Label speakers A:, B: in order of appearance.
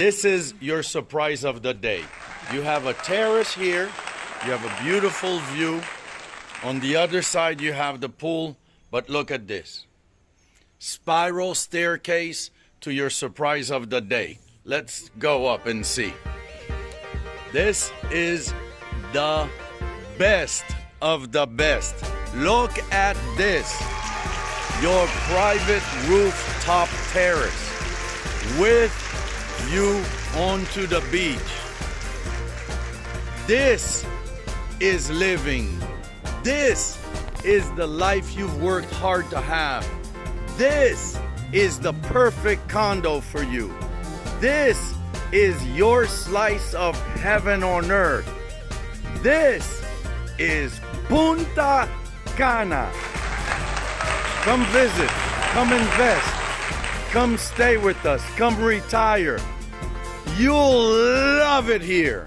A: This is your surprise of the day. You have a terrace here. You have a beautiful view. On the other side, you have the pool. But look at this. Spiral staircase to your surprise of the day. Let's go up and see. This is the best of the best. Look at this. Your private rooftop terrace with view onto the beach. This is living. This is the life you've worked hard to have. This is the perfect condo for you. This is your slice of heaven on earth. This is Punta Cana. Come visit, come invest, come stay with us, come retire. You'll love it here.